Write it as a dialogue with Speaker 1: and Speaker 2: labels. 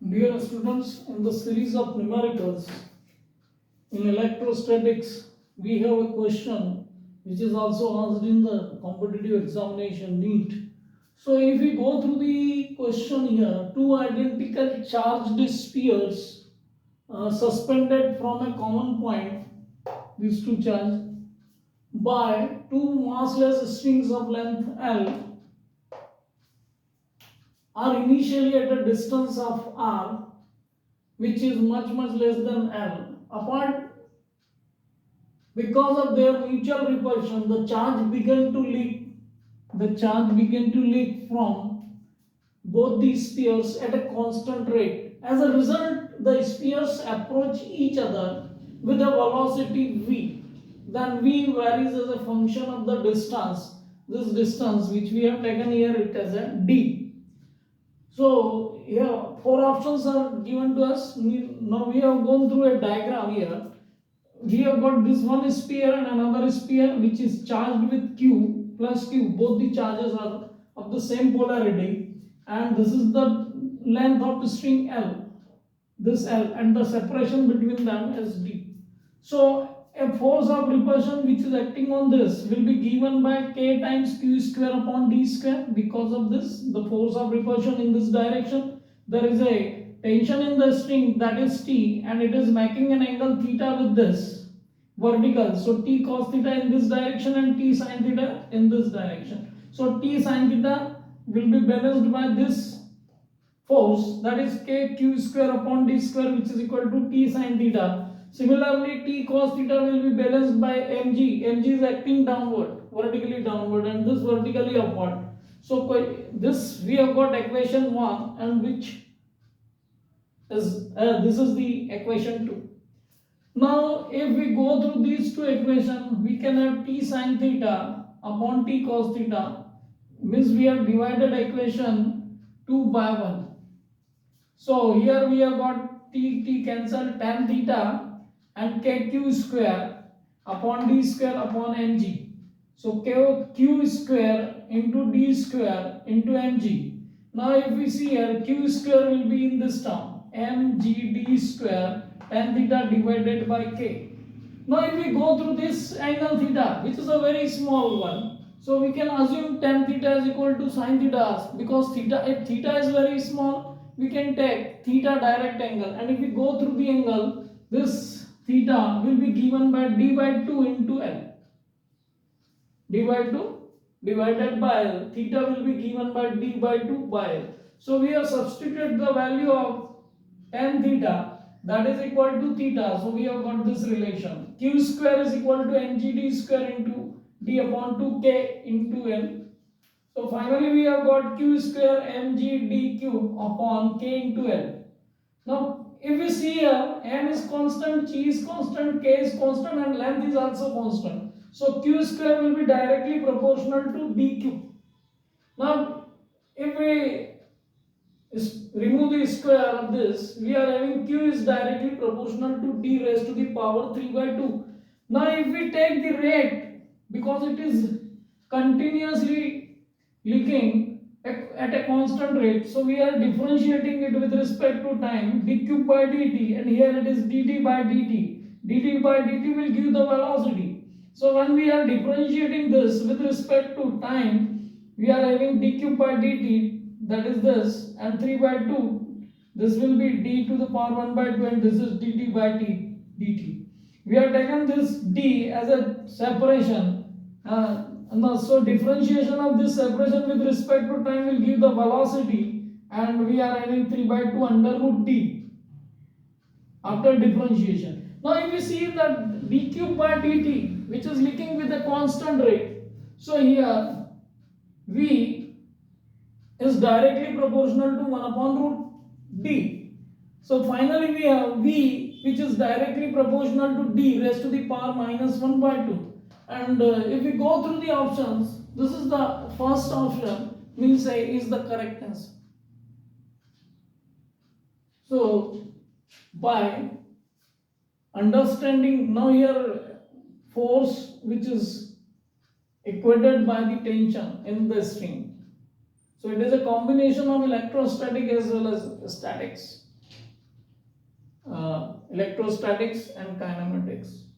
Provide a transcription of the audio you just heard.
Speaker 1: Dear students, in the series of numericals in electrostatics, we have a question which is also asked in the competitive examination NEET. So, if we go through the question here, two identical charged spheres suspended from a common point, these two charges, by two massless strings of length L are initially at a distance of r which is much less than L. Apart, because of their mutual repulsion, the charge began to leak. The charge began to leak from both these spheres at a constant rate. As a result, the spheres approach each other with a velocity v. Then v varies as a function of the distance. This distance, which we have taken here, it as a d. So here four options are given to us. Now we have gone through a diagram here. We have got this one sphere and another sphere which is charged with q plus q. Both the charges are of the same polarity, and this is the length of the string L. This L, and the separation between them is d. So a force of repulsion which is acting on this will be given by k times q square upon d square. Because of this, the force of repulsion in this direction, there is a tension in the string, that is T, and it is making an angle theta with this vertical. So T cos theta in this direction and T sin theta in this direction. So T sin theta will be balanced by this force, that is k q square upon d square, which is equal to T sin theta. Similarly, T cos theta will be balanced by mg. Mg is acting downward, vertically downward, and this vertically upward. So this we have got equation 1, and which is this is the equation 2. Now, if we go through these two equations, we can have T sin theta upon T cos theta. Means we have divided equation 2 by 1. So here we have got T cancel tan theta and kq square upon d square upon mg. So q square into d square into mg. Now if we see here, q square will be in this term, mgd square tan theta divided by k. Now if we go through this angle theta, which is a very small one, so we can assume tan theta is equal to sin theta, because if theta is very small, we can take theta direct angle, and if we go through the angle, this theta will be given by d by 2 into L. D by 2 divided by L. Theta will be given by d by 2 by L. So we have substituted the value of tan theta, that is equal to theta. So we have got this relation. Q square is equal to mgd square into d upon 2k into L. So finally we have got q square mg d cube upon k into L. Now if we see here, m is constant, g is constant, k is constant, and length is also constant. So q square will be directly proportional to d cube. Now if we remove the square of this, we are having q is directly proportional to d raised to the power 3 by 2. Now if we take the rate, because it is continuously leaking at a constant rate, so we are differentiating it with respect to time, d cube by dt, and here it is dt by dt. dt by dt will give the velocity. So when we are differentiating this with respect to time, we are having d cube by dt, that is this, and 3 by 2, this will be d to the power 1 by 2, and this is dt by dt. We have taken this d as a separation. So differentiation of this separation with respect to time will give the velocity, and we are having 3 by 2 under root d after differentiation. Now if you see that d cube by dt, which is leaking with a constant rate, so here v is directly proportional to 1 upon root d. So finally we have v, which is directly proportional to d raised to the power minus 1 by 2. And if we go through the options, this is the first option, means A is the correct answer. So by understanding, now here force which is equated by the tension in the string. So it is a combination of electrostatic as well as statics. electrostatics and kinematics.